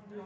Because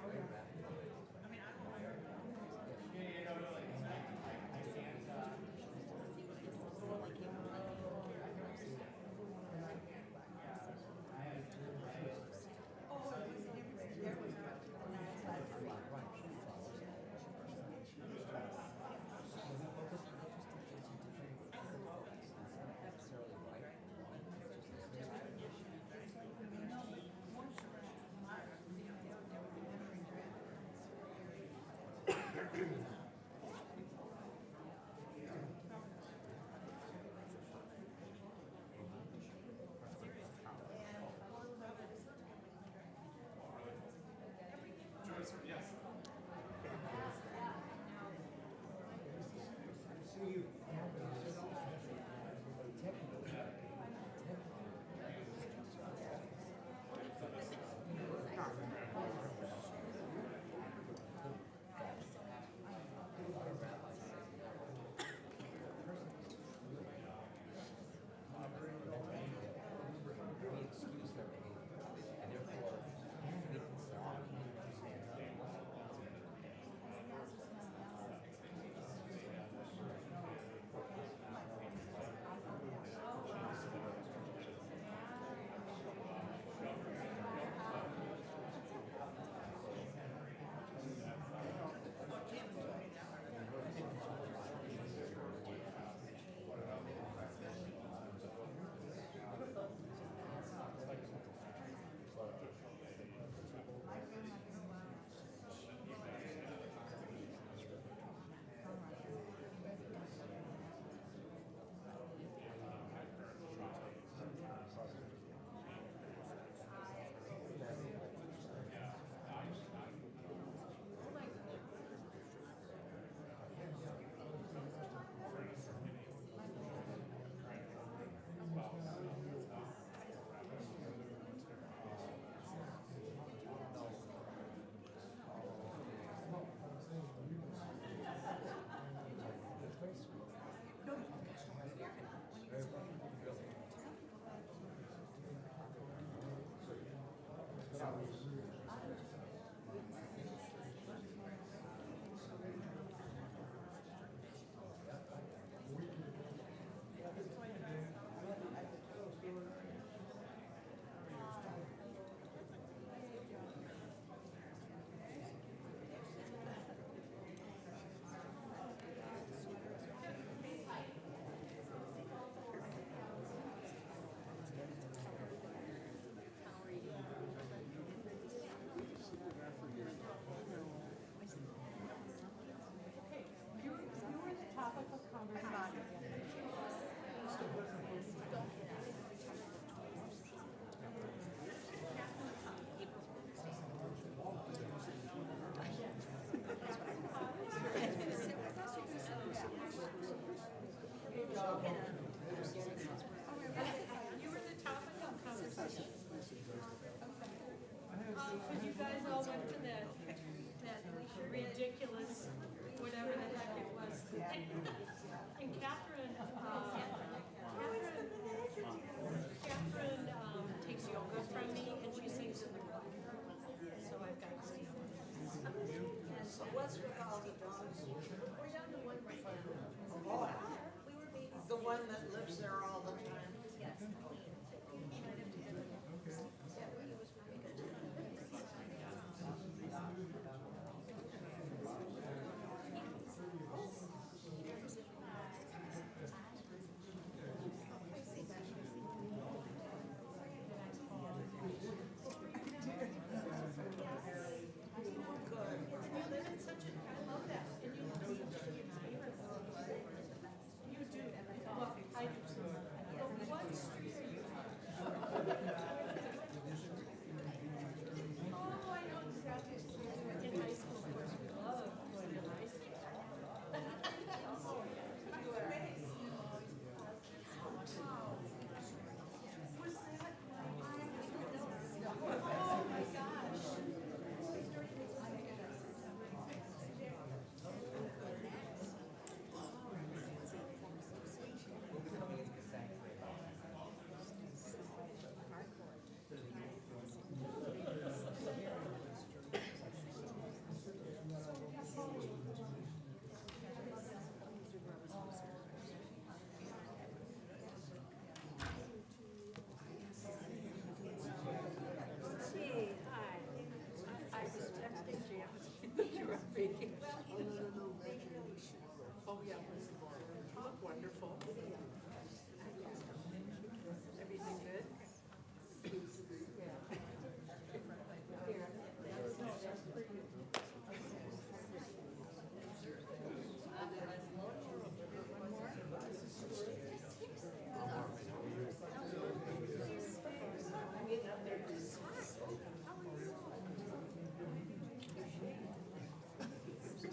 you guys all went to that ridiculous, whatever the heck it was. And Catherine takes yoga from me, and she sings in the choir. So I've got to see. And so what's with all the dogs? We're down to one right now. Oh, the one that lives there all the time? Yes. I do too. baking. No, Oh, yeah. You look wonderful. Everything good?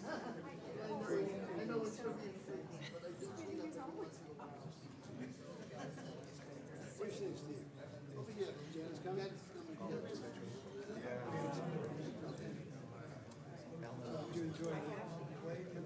I know it's from you, but I do clean up every once in a while. Where's Steve? Over here. Jan's coming? Did you enjoy the play?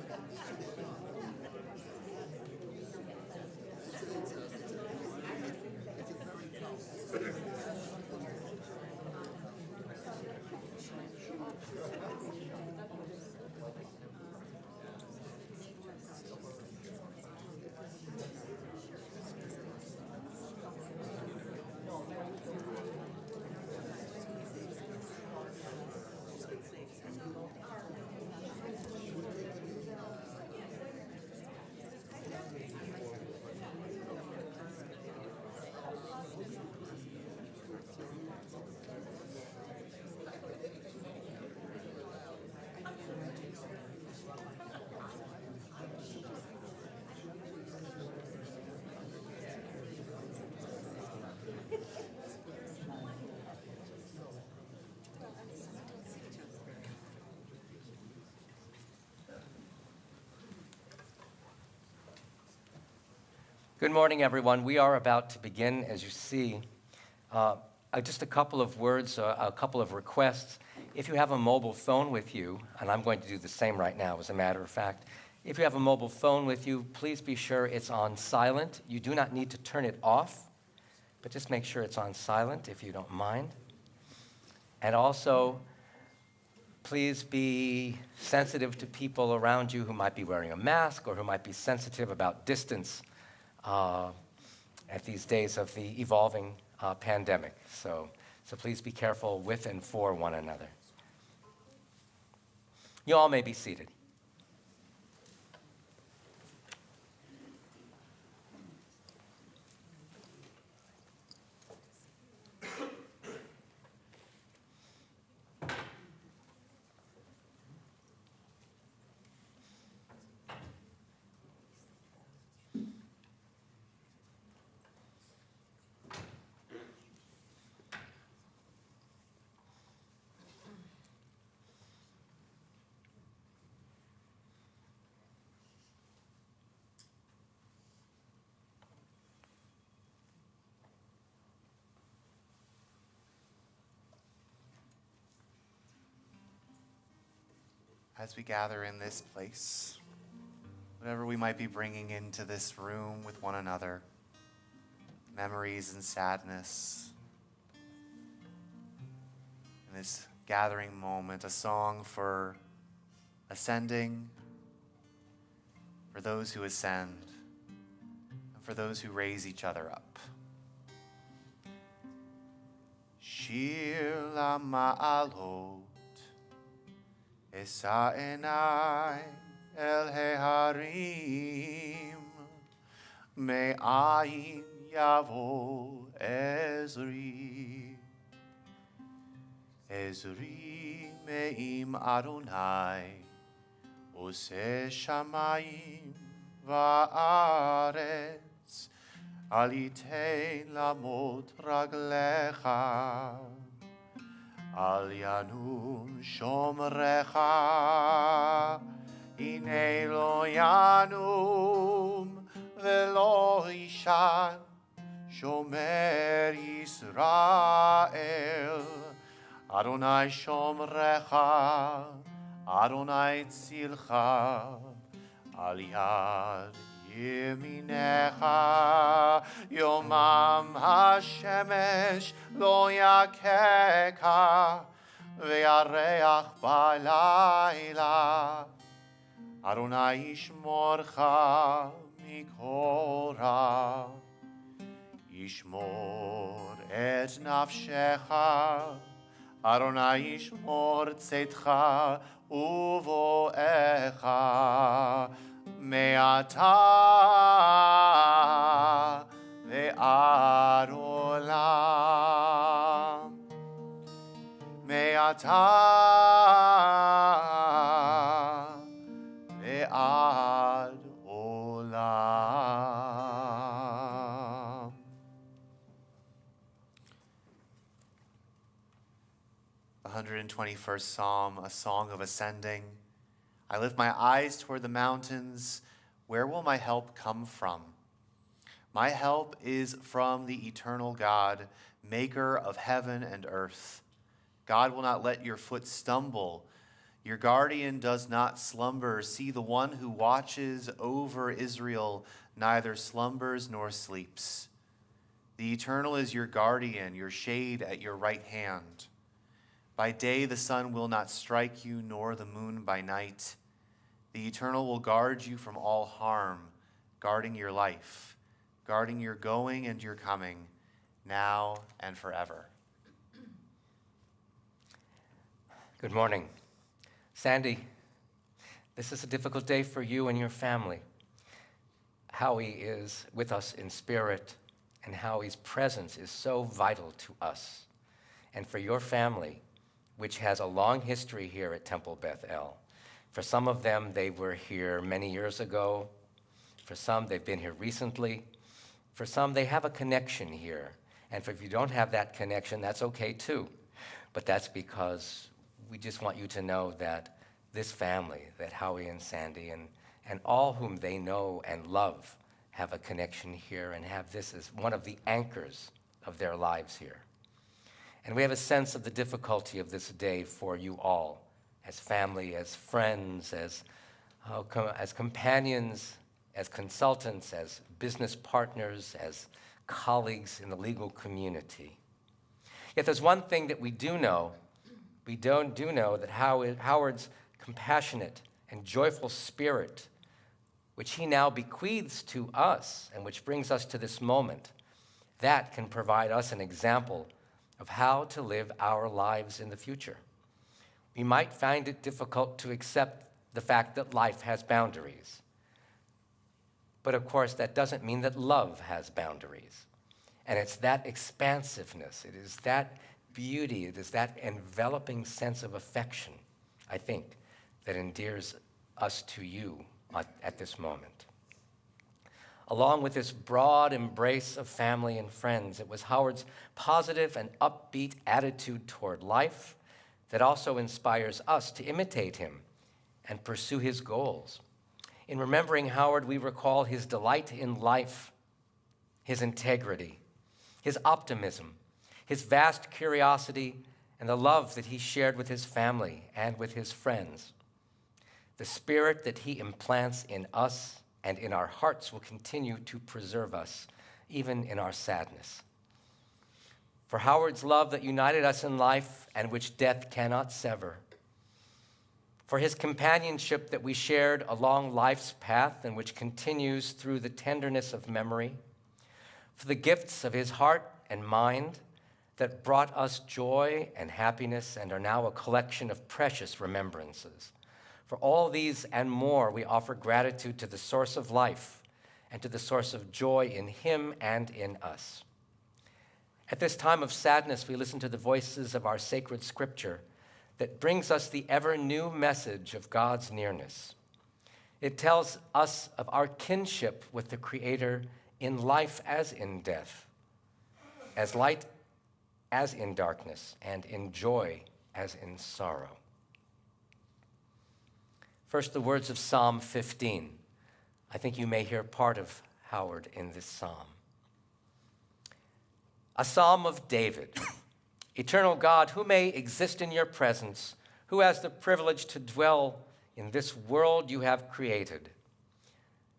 Thank Good morning, everyone. We are about to begin, as you see. Just a couple of words, a couple of requests. If you have a mobile phone with you, and I'm going to do the same right now, as a matter of fact, if you have a mobile phone with you, please be sure it's on silent. You do not need to turn it off, but just make sure it's on silent if you don't mind. And also, please be sensitive to people around you who might be wearing a mask or who might be sensitive about distance at these days of the evolving pandemic. So please be careful with and for one another. You all may be seated. As we gather in this place, whatever we might be bringing into this room with one another, memories and sadness, in this gathering moment, a song for ascending, for those who ascend, and for those who raise each other up. Shir LaMa'alot Esa enai el heharim me'ayin yavo Ezri me'im Adonai ose shamayim va'aretz alitein lamot raglecha Al yanum shomrecha, ine lo yanum velo ishan, shomer Yisrael. Adonai shomrecha, Adonai tzilcha, al yad yeminecha, yomam hashemesh lo yakeka, ve'yareach ba'layla. Adonai yishmorcha mikora, yishmor et nafshecha, Adonai yishmor tzetcha uvoecha, me'ata ve'ad olam. Me'ata ve'ad olam. The 121st Psalm, a song of ascending. I lift my eyes toward the mountains. Where will my help come from? My help is from the eternal God, maker of heaven and earth. God will not let your foot stumble. Your guardian does not slumber. See, the one who watches over Israel neither slumbers nor sleeps. The eternal is your guardian, your shade at your right hand. By day the sun will not strike you, nor the moon by night. The eternal will guard you from all harm, guarding your life, guarding your going and your coming, now and forever. Good morning. Sandy, this is a difficult day for you and your family. Howie is with us in spirit, and Howie's presence is so vital to us. And for your family, which has a long history here at Temple Beth El. For some of them, they were here many years ago. For some, they've been here recently. For some, they have a connection here. And if you don't have that connection, that's okay too. But that's because we just want you to know that this family, that Howie and Sandy and all whom they know and love, have a connection here and have this as one of the anchors of their lives here. And we have a sense of the difficulty of this day for you all, as family, as friends, as companions, as consultants, as business partners, as colleagues in the legal community. Yet there's one thing that we do know. We do know that Howard's compassionate and joyful spirit, which he now bequeaths to us and which brings us to this moment, that can provide us an example of how to live our lives in the future. We might find it difficult to accept the fact that life has boundaries. But of course, that doesn't mean that love has boundaries. And it's that expansiveness, it is that beauty, it is that enveloping sense of affection, I think, that endears us to you at this moment. Along with this broad embrace of family and friends, it was Howard's positive and upbeat attitude toward life that also inspires us to imitate him and pursue his goals. In remembering Howard, we recall his delight in life, his integrity, his optimism, his vast curiosity, and the love that he shared with his family and with his friends. The spirit that he implants in us and in our hearts will continue to preserve us, even in our sadness. For Howard's love that united us in life and which death cannot sever. For his companionship that we shared along life's path and which continues through the tenderness of memory. For the gifts of his heart and mind that brought us joy and happiness and are now a collection of precious remembrances. For all these and more, we offer gratitude to the source of life and to the source of joy in him and in us. At this time of sadness, we listen to the voices of our sacred scripture that brings us the ever-new message of God's nearness. It tells us of our kinship with the Creator in life as in death, as light as in darkness, and in joy as in sorrow. First, the words of Psalm 15. I think you may hear part of Howard in this psalm. A psalm of David. Eternal God, who may exist in your presence, who has the privilege to dwell in this world you have created?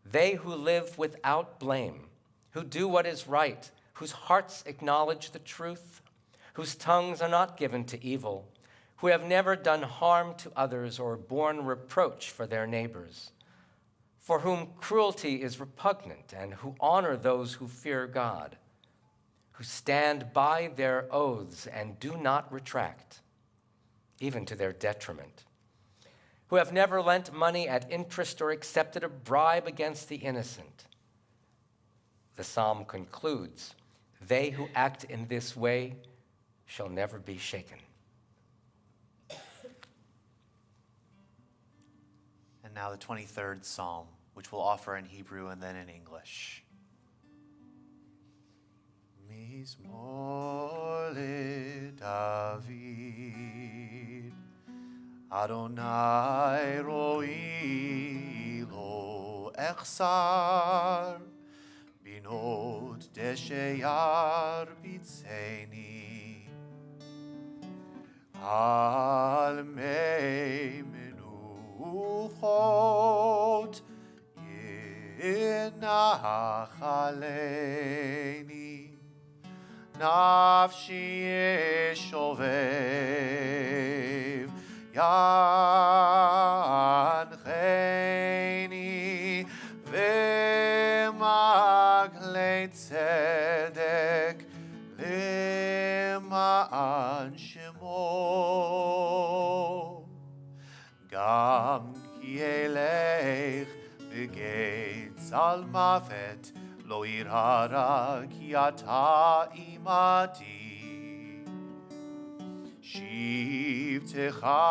They who live without blame, who do what is right, whose hearts acknowledge the truth, whose tongues are not given to evil, who have never done harm to others or borne reproach for their neighbors, for whom cruelty is repugnant and who honor those who fear God, who stand by their oaths and do not retract, even to their detriment, who have never lent money at interest or accepted a bribe against the innocent. The psalm concludes, they who act in this way shall never be shaken. And now the 23rd Psalm, which we'll offer in Hebrew and then in English. Mizmor leDavid, Adonai ro'i lo echsar, binot desheyar bitzeni, al mei menuchot yinach aleini, nafshi yeshovev yancheni v'maglei tzedek l'ma'an shemo, gam ki elech b'geitz al mavet lo irhara ki ata imati, shivtecha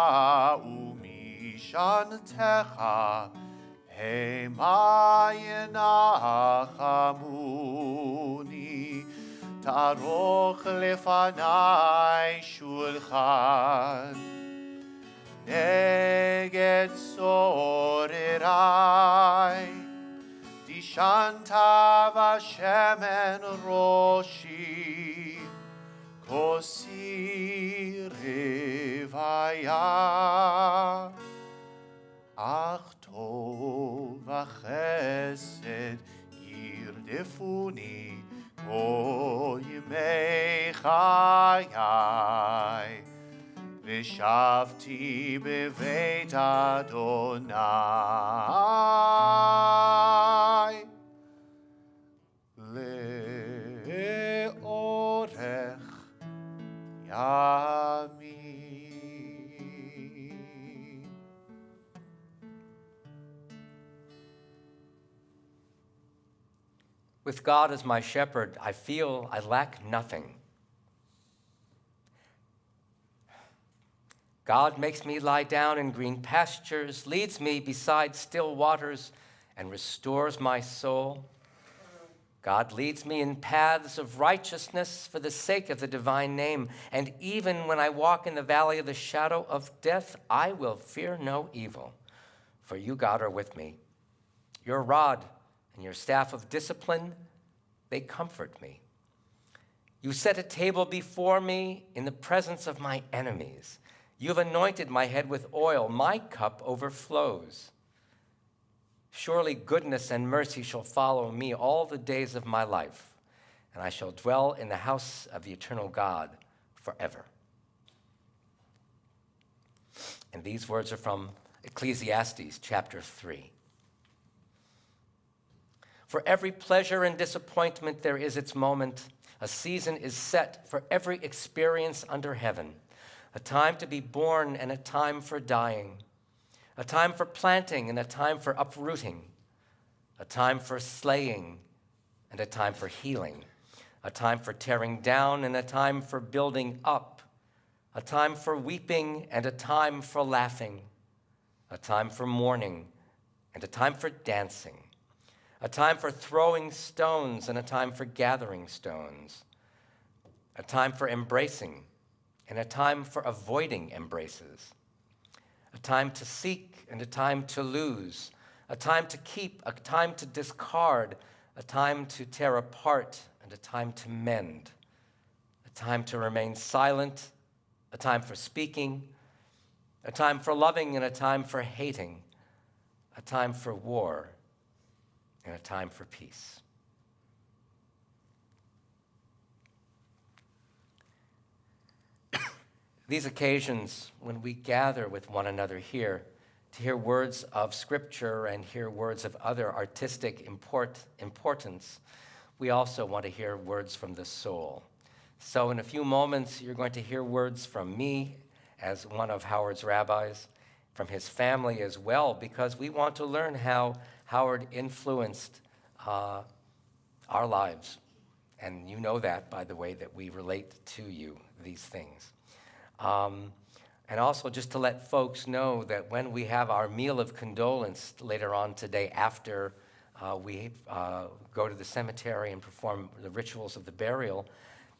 umishantecha hema yenachamuni, taroch lefanai shulchan neged sorerai, Shantav Hashemen Roshi, Kosi Revaya, Ach Tov Chesed Yirdefuni, Kol Yimei Chayai, Vishavti Beveit Adonai, Le'orech Yamin. With God as my shepherd, I feel I lack nothing. God makes me lie down in green pastures, leads me beside still waters, and restores my soul. God leads me in paths of righteousness for the sake of the divine name. And even when I walk in the valley of the shadow of death, I will fear no evil, for you, God, are with me. Your rod and your staff of discipline, they comfort me. You set a table before me in the presence of my enemies. You have anointed my head with oil. My cup overflows. Surely goodness and mercy shall follow me all the days of my life, and I shall dwell in the house of the eternal God forever. And these words are from Ecclesiastes chapter 3. For every pleasure and disappointment there is its moment. A season is set for every experience under heaven. A time to be born and a time for dying. A time for planting and a time for uprooting. A time for slaying and a time for healing. A time for tearing down and a time for building up. A time for weeping and a time for laughing. A time for mourning and a time for dancing. A time for throwing stones and a time for gathering stones. A time for embracing and a time for avoiding embraces. A time to seek and a time to lose. A time to keep, a time to discard. A time to tear apart and a time to mend. A time to remain silent. A time for speaking. A time for loving and a time for hating. A time for war and a time for peace. These occasions when we gather with one another here to hear words of Scripture and hear words of other artistic importance, we also want to hear words from the soul. So in a few moments, you're going to hear words from me as one of Howard's rabbis, from his family as well, because we want to learn how Howard influenced our lives. And you know that by the way that we relate to you, these things. And also just to let folks know that when we have our meal of condolence later on today after we go to the cemetery and perform the rituals of the burial,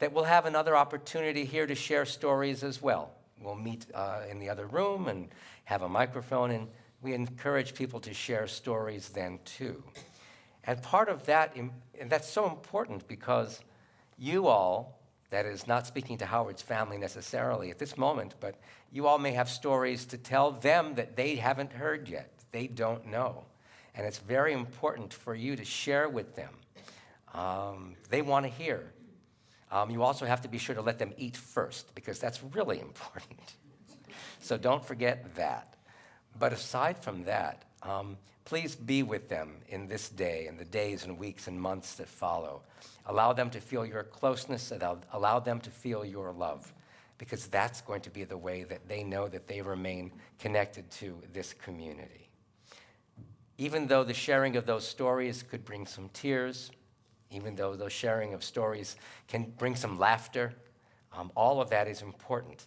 that we'll have another opportunity here to share stories as well. We'll meet in the other room and have a microphone, and we encourage people to share stories then too. And part of that, and that's so important because you all, that is not speaking to Howard's family necessarily at this moment, but you all may have stories to tell them that they haven't heard yet, they don't know. And it's very important for you to share with them. They want to hear. You also have to be sure to let them eat first, because that's really important. So don't forget that. But aside from that, please be with them in this day and the days and weeks and months that follow. Allow them to feel your closeness, and allow them to feel your love, because that's going to be the way that they know that they remain connected to this community. Even though the sharing of those stories could bring some tears, even though the sharing of stories can bring some laughter, all of that is important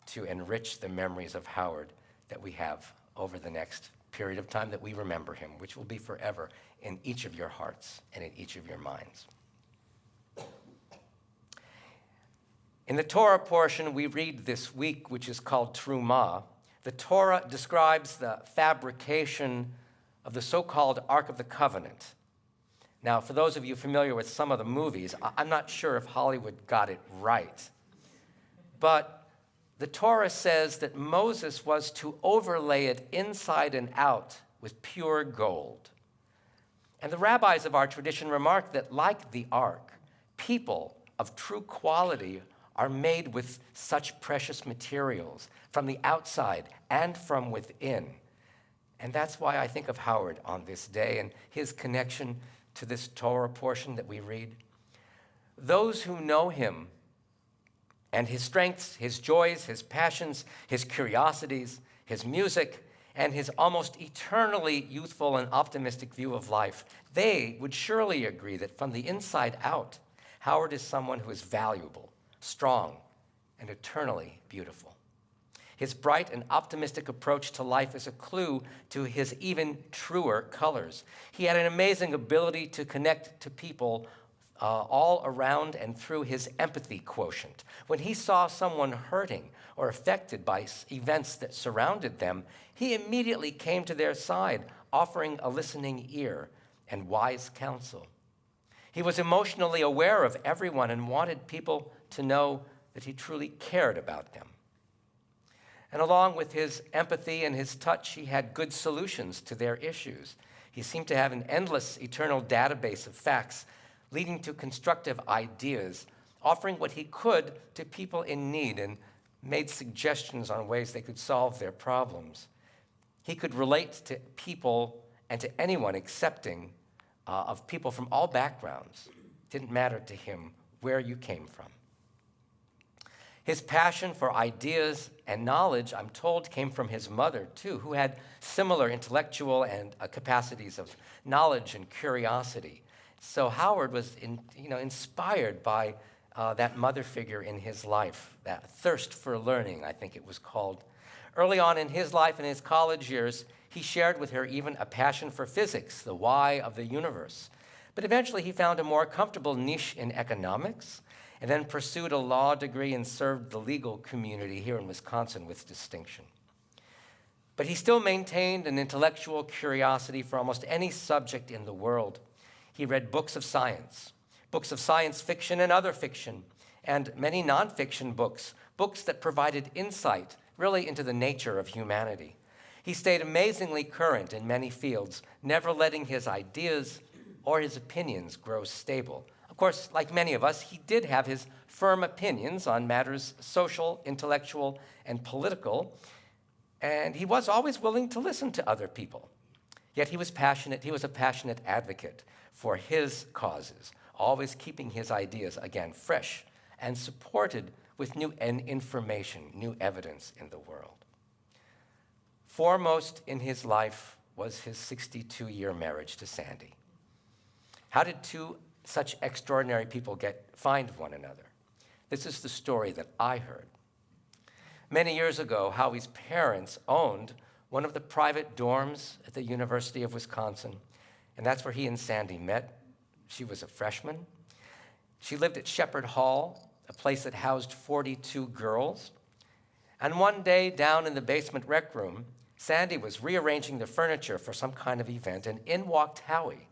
to enrich the memories of Howard that we have over the next period of time that we remember him, which will be forever in each of your hearts and in each of your minds. In the Torah portion we read this week, which is called Trumah, the Torah describes the fabrication of the so-called Ark of the Covenant. Now, for those of you familiar with some of the movies, I'm not sure if Hollywood got it right. But the Torah says that Moses was to overlay it inside and out with pure gold. And the rabbis of our tradition remark that, like the ark, people of true quality are made with such precious materials from the outside and from within. And that's why I think of Howard on this day and his connection to this Torah portion that we read. Those who know him and his strengths, his joys, his passions, his curiosities, his music, and his almost eternally youthful and optimistic view of life, they would surely agree that from the inside out, Howard is someone who is valuable, strong, and eternally beautiful. His bright and optimistic approach to life is a clue to his even truer colors. He had an amazing ability to connect to people all around and through his empathy quotient. When he saw someone hurting or affected by events that surrounded them, he immediately came to their side, offering a listening ear and wise counsel. He was emotionally aware of everyone and wanted people to know that he truly cared about them. And along with his empathy and his touch, he had good solutions to their issues. He seemed to have an endless, eternal database of facts, leading to constructive ideas, offering what he could to people in need and made suggestions on ways they could solve their problems. He could relate to people and to anyone accepting of people from all backgrounds. It didn't matter to him where you came from. His passion for ideas and knowledge, I'm told, came from his mother, too, who had similar intellectual and capacities of knowledge and curiosity. So Howard was inspired by that mother figure in his life, that thirst for learning, I think it was called. Early on in his life, in his college years, he shared with her even a passion for physics, the why of the universe. But eventually he found a more comfortable niche in economics, and then pursued a law degree and served the legal community here in Wisconsin with distinction. But he still maintained an intellectual curiosity for almost any subject in the world. He read books of science fiction and other fiction, and many nonfiction books that provided insight really into the nature of humanity. He stayed amazingly current in many fields, never letting his ideas or his opinions grow stable. Of course, like many of us, he did have his firm opinions on matters social, intellectual, and political, and he was always willing to listen to other people. Yet he was passionate. He was a passionate advocate for his causes, always keeping his ideas, again, fresh and supported with new information, new evidence in the world. Foremost in his life was his 62-year marriage to Sandy. How did two such extraordinary people find one another? This is the story that I heard. Many years ago, Howie's parents owned one of the private dorms at the University of Wisconsin, and that's where he and Sandy met. She was a freshman. She lived at Shepherd Hall, a place that housed 42 girls. And one day, down in the basement rec room, Sandy was rearranging the furniture for some kind of event, and in walked Howie.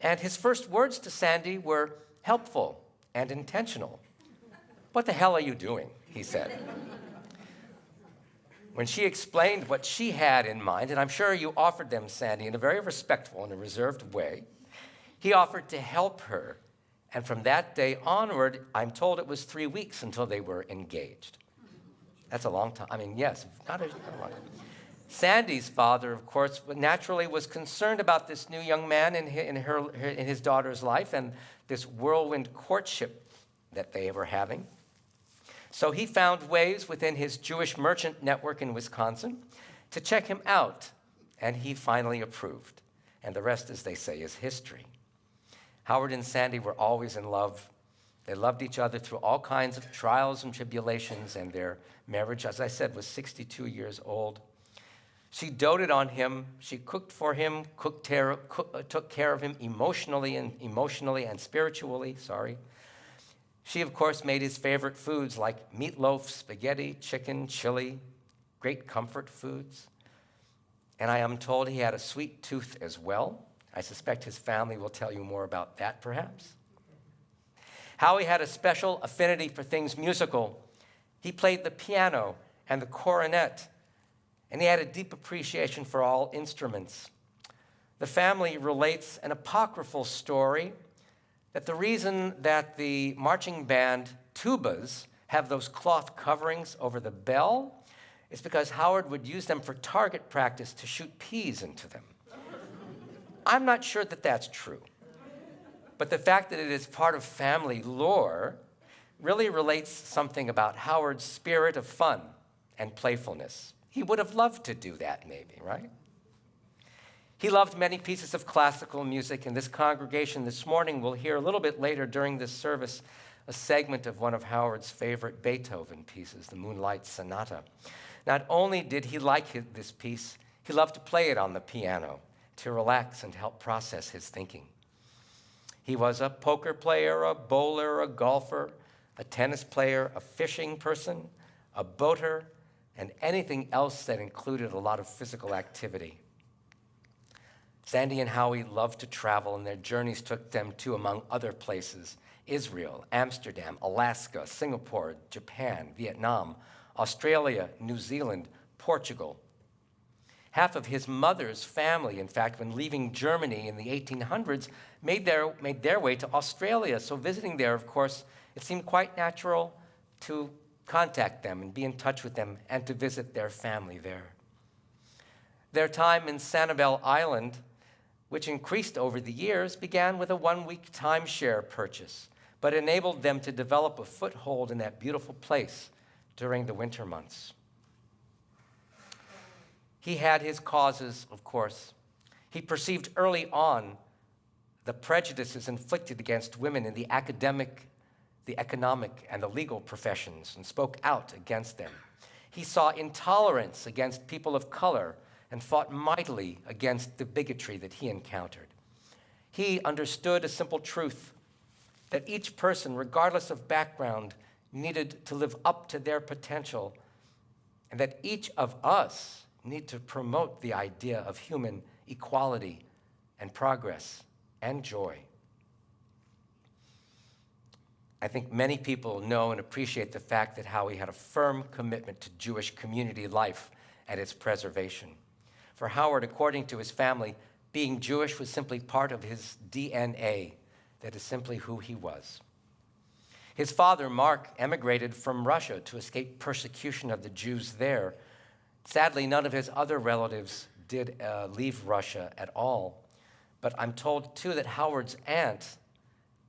And his first words to Sandy were helpful and intentional. "What the hell are you doing?" he said. When she explained what she had in mind, and I'm sure you offered them, Sandy, in a very respectful and a reserved way, he offered to help her. And from that day onward, I'm told it was 3 weeks until they were engaged. That's a long time. I mean, yes, not a long time. Sandy's father, of course, naturally was concerned about this new young man in his daughter's life and this whirlwind courtship that they were having. So he found ways within his Jewish merchant network in Wisconsin to check him out, and he finally approved. And the rest, as they say, is history. Howard and Sandy were always in love. They loved each other through all kinds of trials and tribulations, and their marriage, as I said, was 62 years old. She doted on him. She cooked for him, took care of him emotionally and spiritually. She, of course, made his favorite foods like meatloaf, spaghetti, chicken, chili, great comfort foods. And I am told he had a sweet tooth as well. I suspect his family will tell you more about that, perhaps. Howie had a special affinity for things musical. He played the piano and the cornet, and he had a deep appreciation for all instruments. The family relates an apocryphal story that the reason that the marching band tubas have those cloth coverings over the bell is because Howard would use them for target practice to shoot peas into them. I'm not sure that that's true, but the fact that it is part of family lore really relates something about Howard's spirit of fun and playfulness. He would have loved to do that, maybe, right? He loved many pieces of classical music, and this congregation this morning will hear a little bit later during this service a segment of one of Howard's favorite Beethoven pieces, the Moonlight Sonata. Not only did he like this piece, he loved to play it on the piano to relax and help process his thinking. He was a poker player, a bowler, a golfer, a tennis player, a fishing person, a boater, and anything else that included a lot of physical activity. Sandy and Howie loved to travel, and their journeys took them to, among other places, Israel, Amsterdam, Alaska, Singapore, Japan, Vietnam, Australia, New Zealand, Portugal. Half of his mother's family, in fact, when leaving Germany in the 1800s, made their way to Australia. So visiting there, of course, it seemed quite natural to contact them and be in touch with them and to visit their family there. Their time in Sanibel Island, which increased over the years, began with a one-week timeshare purchase, but enabled them to develop a foothold in that beautiful place during the winter months. He had his causes, of course. He perceived early on the prejudices inflicted against women in the academic, the economic, and the legal professions and spoke out against them. He saw intolerance against people of color and fought mightily against the bigotry that he encountered. He understood a simple truth, that each person, regardless of background, needed to live up to their potential, and that each of us need to promote the idea of human equality and progress and joy. I think many people know and appreciate the fact that Howie had a firm commitment to Jewish community life and its preservation. For Howard, according to his family, being Jewish was simply part of his DNA. That is simply who he was. His father, Mark, emigrated from Russia to escape persecution of the Jews there. Sadly, none of his other relatives did leave Russia at all. But I'm told, too, that Howard's aunt,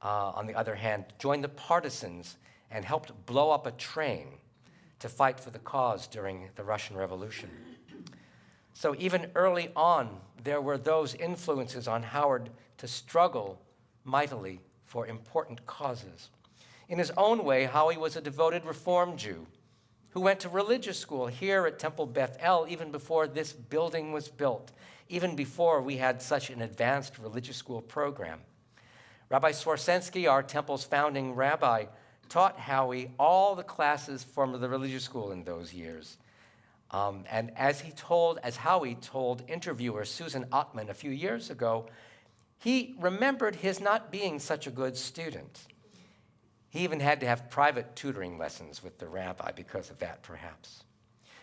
on the other hand, joined the partisans and helped blow up a train to fight for the cause during the Russian Revolution. So even early on, there were those influences on Howard to struggle mightily for important causes. In his own way, Howie was a devoted Reform Jew who went to religious school here at Temple Beth El even before this building was built, even before we had such an advanced religious school program. Rabbi Swarsensky, our Temple's founding rabbi, taught Howie all the classes from the religious school in those years. And as Howie told interviewer Susan Ottman a few years ago, he remembered his not being such a good student. He even had to have private tutoring lessons with the rabbi because of that, perhaps.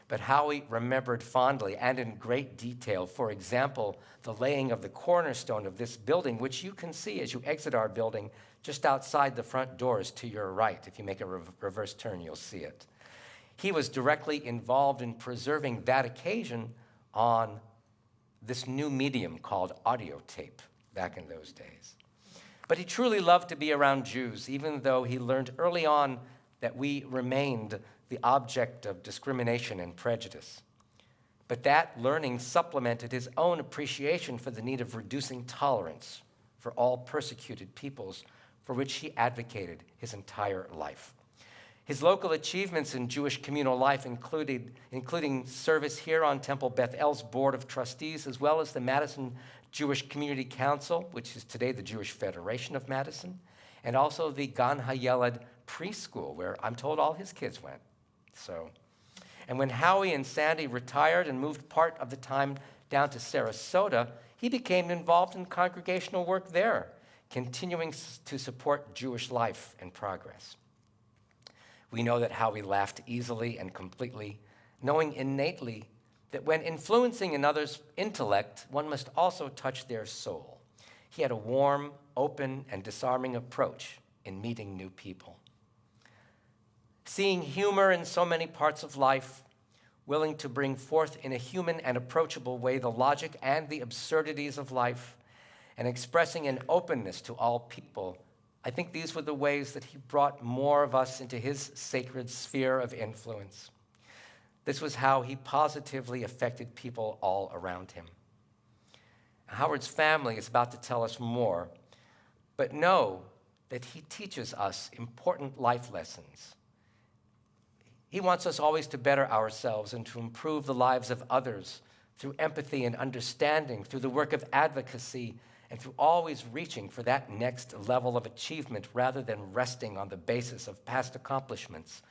But Howie remembered fondly and in great detail, for example, the laying of the cornerstone of this building, which you can see as you exit our building just outside the front doors to your right. If you make a reverse turn, you'll see it. He was directly involved in preserving that occasion on this new medium called audio tape back in those days. But he truly loved to be around Jews, even though he learned early on that we remained the object of discrimination and prejudice. But that learning supplemented his own appreciation for the need of reducing tolerance for all persecuted peoples, for which he advocated his entire life. His local achievements in Jewish communal life including service here on Temple Beth El's Board of Trustees, as well as the Madison Jewish Community Council, which is today the Jewish Federation of Madison, and also the Gan HaYeled preschool, where I'm told all his kids went. And when Howie and Sandy retired and moved part of the time down to Sarasota, he became involved in congregational work there, continuing to support Jewish life and progress. We know that Howie laughed easily and completely, knowing innately that when influencing another's intellect, one must also touch their soul. He had a warm, open, and disarming approach in meeting new people. Seeing humor in so many parts of life, willing to bring forth in a human and approachable way the logic and the absurdities of life, and expressing an openness to all people, I think these were the ways that he brought more of us into his sacred sphere of influence. This was how he positively affected people all around him. Howard's family is about to tell us more, but know that he teaches us important life lessons. He wants us always to better ourselves and to improve the lives of others through empathy and understanding, through the work of advocacy, and through always reaching for that next level of achievement rather than resting on the basis of past accomplishments.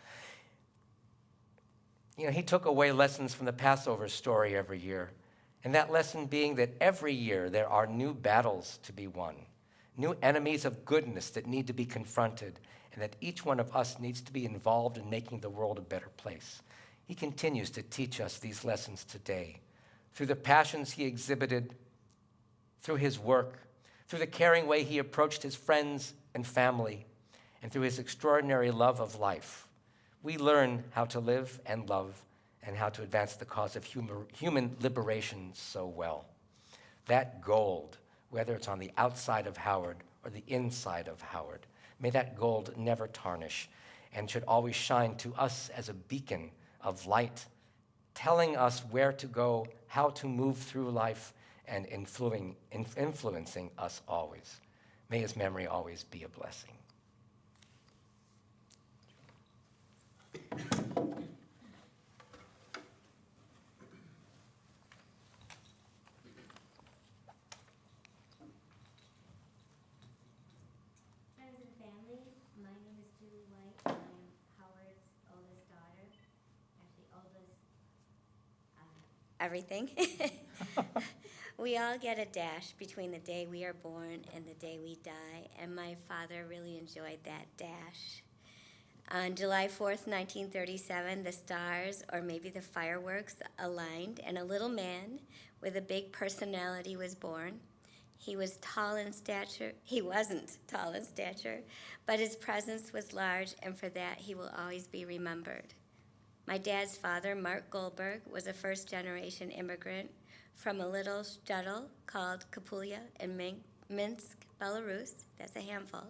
He took away lessons from the Passover story every year, and that lesson being that every year there are new battles to be won, new enemies of goodness that need to be confronted, and that each one of us needs to be involved in making the world a better place. He continues to teach us these lessons today through the passions he exhibited, through his work, through the caring way he approached his friends and family, and through his extraordinary love of life. We learn how to live and love and how to advance the cause of human liberation so well. That gold, whether it's on the outside of Howard or the inside of Howard, may that gold never tarnish and should always shine to us as a beacon of light, telling us where to go, how to move through life, and influencing us always. May his memory always be a blessing. Everything. We all get a dash between the day we are born and the day we die, and my father really enjoyed that dash. On July 4th, 1937, the stars, or maybe the fireworks, aligned, and a little man with a big personality was born. He wasn't tall in stature, but his presence was large, and for that he will always be remembered. My dad's father, Mark Goldberg, was a first-generation immigrant from a little shtetl called Kapulia in Minsk, Belarus. That's a handful.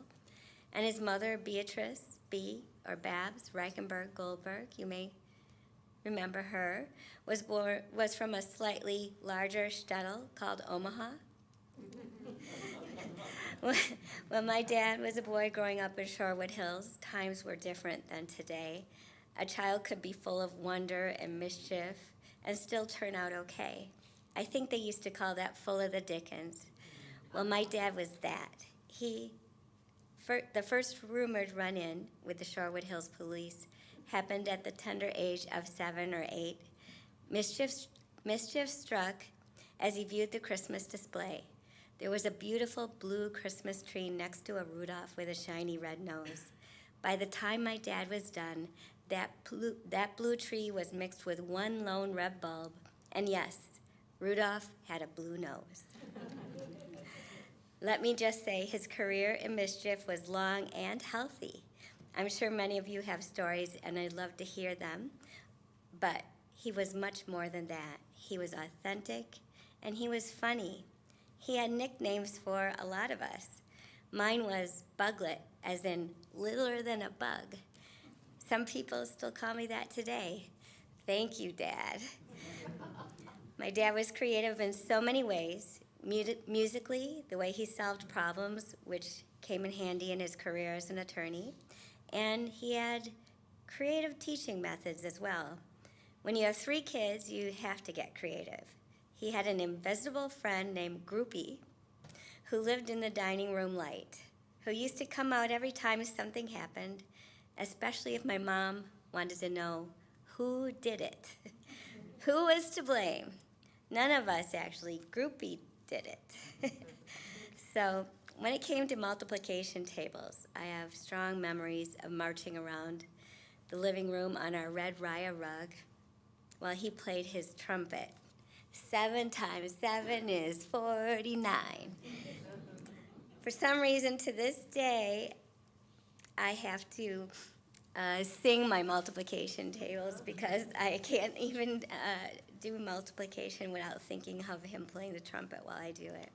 And his mother, Beatrice, B, or Babs, Reichenberg Goldberg, you may remember her, was from a slightly larger shtetl called Omaha. When my dad was a boy growing up in Shorewood Hills, times were different than today. A child could be full of wonder and mischief and still turn out okay. I think they used to call that full of the Dickens. Well, my dad was that. The first rumored run-in with the Shorewood Hills police happened at the tender age of 7 or 8. Mischief struck as he viewed the Christmas display. There was a beautiful blue Christmas tree next to a Rudolph with a shiny red nose. By the time my dad was done, that blue tree was mixed with one lone red bulb, and yes, Rudolph had a blue nose. Let me just say his career in mischief was long and healthy. I'm sure many of you have stories, and I'd love to hear them, but he was much more than that. He was authentic, and he was funny. He had nicknames for a lot of us. Mine was Buglet, as in littler than a bug. Some people still call me that today. Thank you, Dad. My dad was creative in so many ways. Musically, the way he solved problems, which came in handy in his career as an attorney. And he had creative teaching methods as well. When you have 3 kids, you have to get creative. He had an invisible friend named Groupie who lived in the dining room light, who used to come out every time something happened, especially if my mom wanted to know who did it, who was to blame. None of us actually. Groupie did it. So when it came to multiplication tables, I have strong memories of marching around the living room on our red raya rug while he played his trumpet. 7 times 7 is 49. For some reason, to this day, I have to sing my multiplication tables because I can't even do multiplication without thinking of him playing the trumpet while I do it.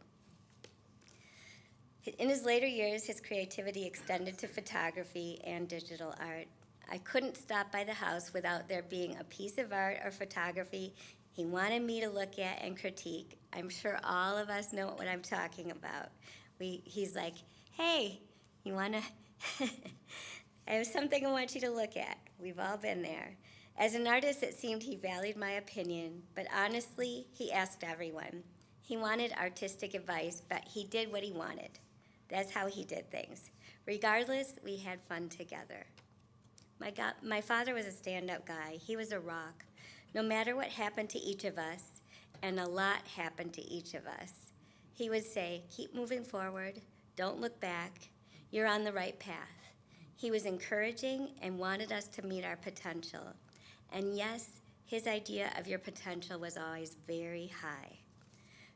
In his later years, his creativity extended to photography and digital art. I couldn't stop by the house without there being a piece of art or photography he wanted me to look at and critique. I'm sure all of us know what I'm talking about. He's like, hey, you want to... I have something I want you to look at. We've all been there. As an artist, it seemed he valued my opinion, but honestly, he asked everyone. He wanted artistic advice, but he did what he wanted. That's how he did things. Regardless, we had fun together. My father was a stand-up guy. He was a rock. No matter what happened to each of us, and a lot happened to each of us, he would say, keep moving forward, don't look back, you're on the right path. He was encouraging and wanted us to meet our potential. And yes, his idea of your potential was always very high.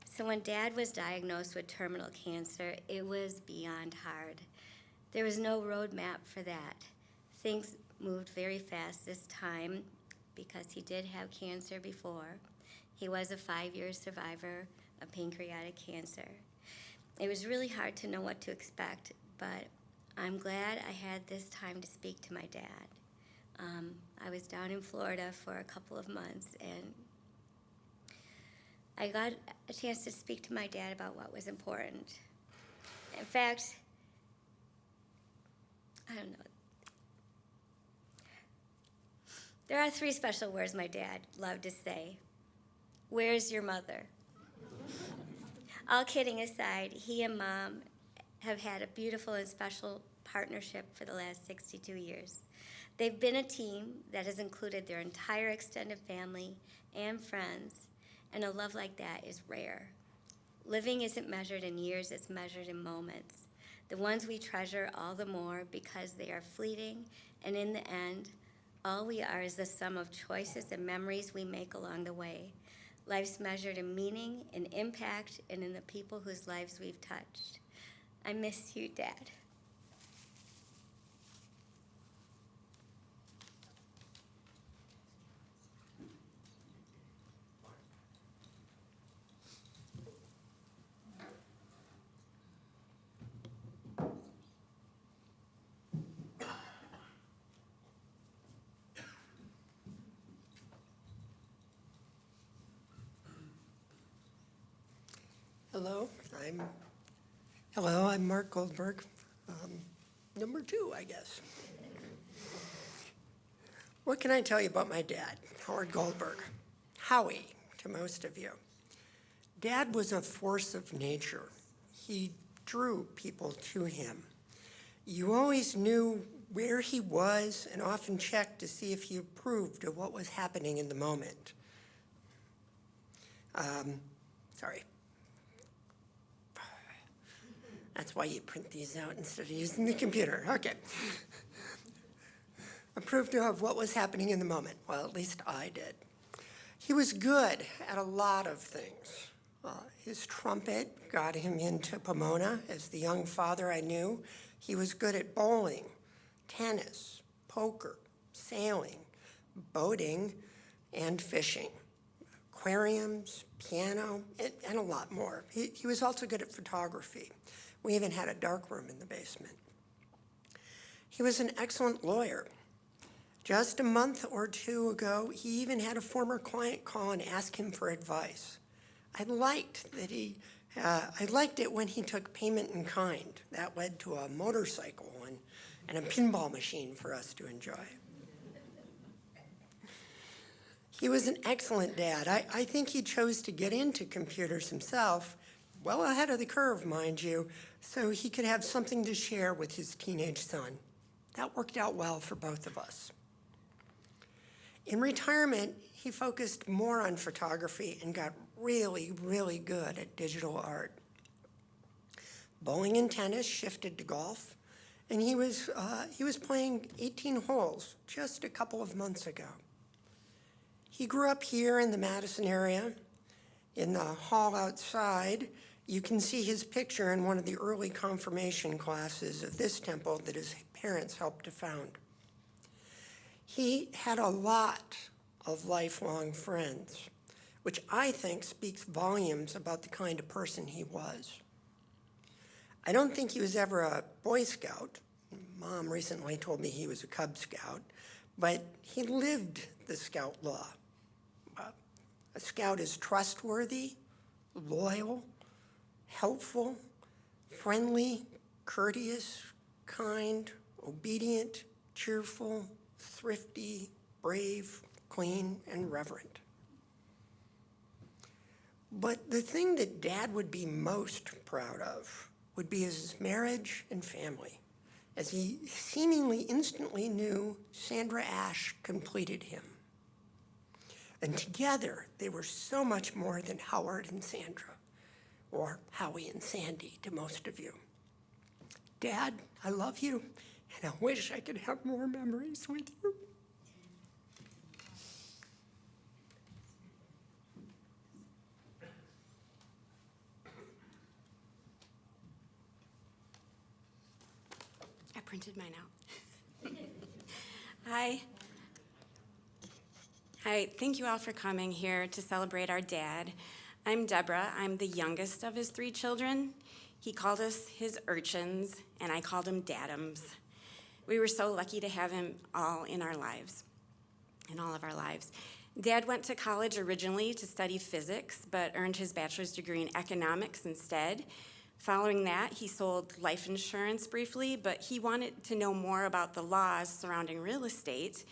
So when Dad was diagnosed with terminal cancer, it was beyond hard. There was no roadmap for that. Things moved very fast this time because he did have cancer before. He was a 5-year survivor of pancreatic cancer. It was really hard to know what to expect, but I'm glad I had this time to speak to my dad. I was down in Florida for a couple of months, and I got a chance to speak to my dad about what was important. In fact, I don't know. There are 3 special words my dad loved to say. Where's your mother? All kidding aside, he and Mom have had a beautiful and special partnership for the last 62 years. They've been a team that has included their entire extended family and friends, and a love like that is rare. Living isn't measured in years, it's measured in moments. The ones we treasure all the more because they are fleeting, and in the end, all we are is the sum of choices and memories we make along the way. Life's measured in meaning, in impact, and in the people whose lives we've touched. I miss you, Dad. Hello, I'm Mark Goldberg. Number 2, I guess. What can I tell you about my dad, Howard Goldberg? Howie, to most of you. Dad was a force of nature. He drew people to him. You always knew where he was and often checked to see if he approved of what was happening in the moment. Sorry. That's why you print these out instead of using the computer. Okay. Approved of what was happening in the moment. Well, at least I did. He was good at a lot of things. His trumpet got him into Pomona as the young father I knew. He was good at bowling, tennis, poker, sailing, boating, and fishing. Aquariums, piano, and a lot more. He was also good at photography. We even had a darkroom in the basement. He was an excellent lawyer. Just a month or 2 ago, he even had a former client call and ask him for advice. I liked it when he took payment in kind. That led to a motorcycle and a pinball machine for us to enjoy. He was an excellent dad. I think he chose to get into computers himself, well ahead of the curve, mind you, so he could have something to share with his teenage son. That worked out well for both of us. In retirement, he focused more on photography and got really, really good at digital art. Bowling and tennis shifted to golf, and he was playing 18 holes just a couple of months ago. He grew up here in the Madison area. In the hall outside, you can see his picture in one of the early confirmation classes of this temple that his parents helped to found. He had a lot of lifelong friends, which I think speaks volumes about the kind of person he was. I don't think he was ever a Boy Scout. Mom recently told me he was a Cub Scout, but he lived the Scout law. A Scout is trustworthy, loyal, helpful, friendly, courteous, kind, obedient, cheerful, thrifty, brave, clean, and reverent. But the thing that Dad would be most proud of would be his marriage and family, as he seemingly instantly knew Sandra Ash completed him. And together, they were so much more than Howard and Sandra, or Howie and Sandy to most of you. Dad, I love you, and I wish I could have more memories with you. I printed mine out. Hi, thank you all for coming here to celebrate our dad. I'm Deborah. I'm the youngest of his 3 children. He called us his urchins, and I called him Dadums. We were so lucky to have him all in our lives, in all of our lives. Dad went to college originally to study physics, but earned his bachelor's degree in economics instead. Following that, he sold life insurance briefly, but he wanted to know more about the laws surrounding real estate.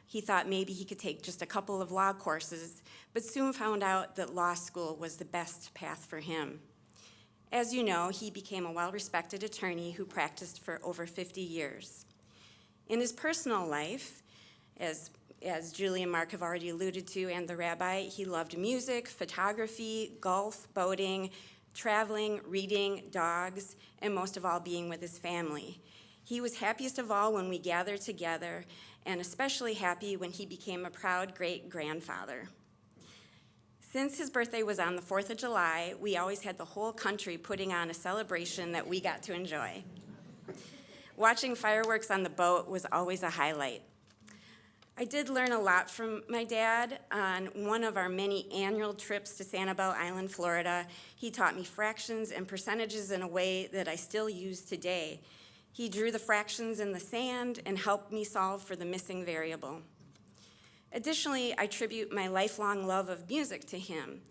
He thought maybe he could take just a couple of law courses, but soon found out that law school was the best path for him. As you know, he became a well-respected attorney who practiced for over 50 years. In his personal life, as Julie and Mark have already alluded to, and the rabbi, he loved music, photography, golf, boating, traveling, reading, dogs, and most of all, being with his family. He was happiest of all when we gathered together, and especially happy when he became a proud great-grandfather. Since his birthday was on the 4th of July, we always had the whole country putting on a celebration that we got to enjoy. Watching fireworks on the boat was always a highlight. I did learn a lot from my dad on one of our many annual trips to Sanibel Island, Florida. He taught me fractions and percentages in a way that I still use today. He drew the fractions in the sand and helped me solve for the missing variable. Additionally, I attribute my lifelong love of music to him.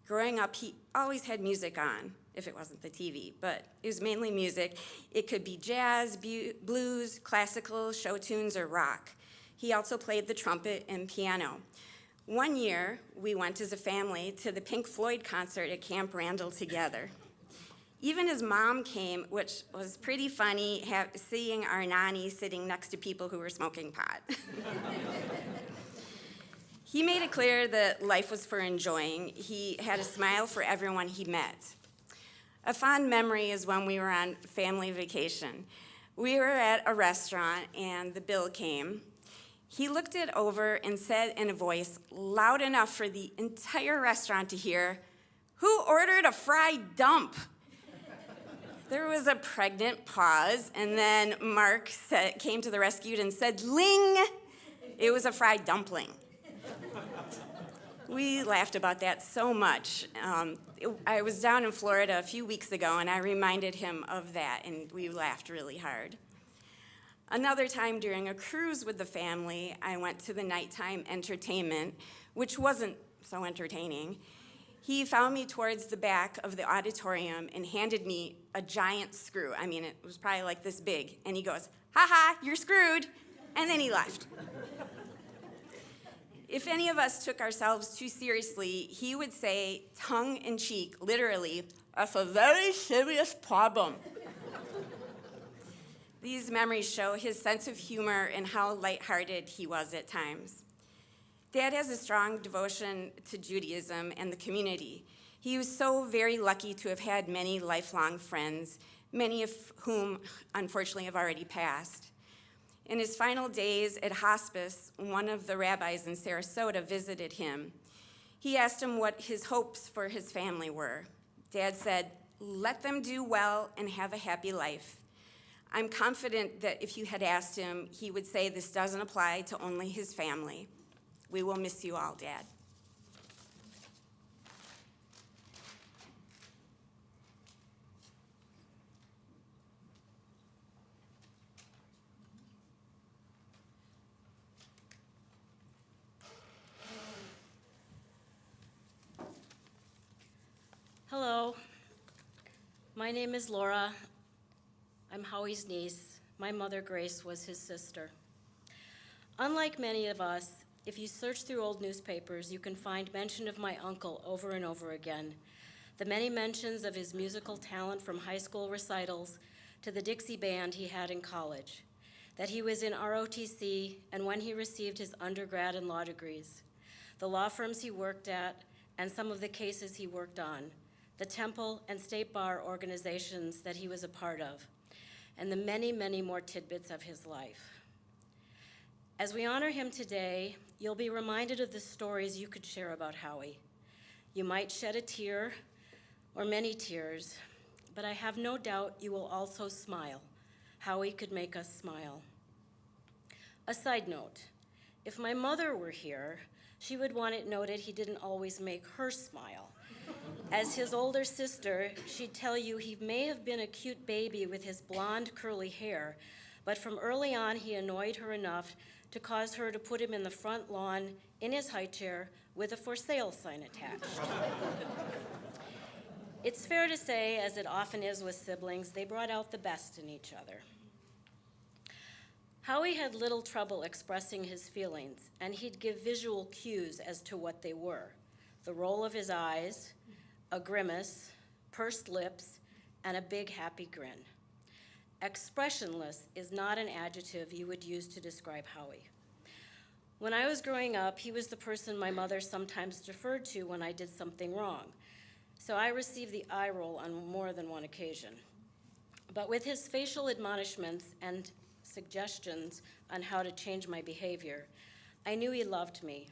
Growing up, he always had music on, if it wasn't the TV, but it was mainly music. It could be jazz, blues, classical, show tunes, or rock. He also played the trumpet and piano. One year, we went as a family to the Pink Floyd concert at Camp Randall together. Even his mom came, which was pretty funny, seeing our nanny sitting next to people who were smoking pot. He made it clear that life was for enjoying. He had a smile for everyone he met. A fond memory is when we were on family vacation. We were at a restaurant and the bill came. He looked it over and said in a voice loud enough for the entire restaurant to hear, "Who ordered a fried dump?" There was a pregnant pause, and then Mark came to the rescue and said, "Ling!" It was a fried dumpling. We laughed about that so much. I was down in Florida a few weeks ago, and I reminded him of that, and we laughed really hard. Another time during a cruise with the family, I went to the nighttime entertainment, which wasn't so entertaining. He found me towards the back of the auditorium and handed me a giant screw. I mean, it was probably like this big. And he goes, "Ha ha, you're screwed." And then he left. If any of us took ourselves too seriously, he would say, tongue in cheek, literally, "That's a very serious problem." These memories show his sense of humor and how lighthearted he was at times. Dad has a strong devotion to Judaism and the community. He was so very lucky to have had many lifelong friends, many of whom unfortunately have already passed. In his final days at hospice, one of the rabbis in Sarasota visited him. He asked him what his hopes for his family were. Dad said, "Let them do well and have a happy life." I'm confident that if you had asked him, he would say this doesn't apply to only his family. We will miss you all, Dad. Hello, my name is Laura. I'm Howie's niece. My mother, Grace, was his sister. Unlike many of us, if you search through old newspapers, you can find mention of my uncle over and over again. The many mentions of his musical talent from high school recitals to the Dixie band he had in college, that he was in ROTC and when he received his undergrad and law degrees, the law firms he worked at and some of the cases he worked on, the temple and state bar organizations that he was a part of, and the many, many more tidbits of his life. As we honor him today, you'll be reminded of the stories you could share about Howie. You might shed a tear or many tears, but I have no doubt you will also smile. Howie could make us smile. A side note, if my mother were here, she would want it noted he didn't always make her smile. As his older sister, she'd tell you he may have been a cute baby with his blonde, curly hair, but from early on he annoyed her enough to cause her to put him in the front lawn in his high chair with a for sale sign attached. It's fair to say, as it often is with siblings, they brought out the best in each other. Howie had little trouble expressing his feelings, and he'd give visual cues as to what they were. The roll of his eyes, a grimace, pursed lips, and a big happy grin. Expressionless is not an adjective you would use to describe Howie. When I was growing up, he was the person my mother sometimes deferred to when I did something wrong, so I received the eye roll on more than one occasion. But with his facial admonishments and suggestions on how to change my behavior, I knew he loved me.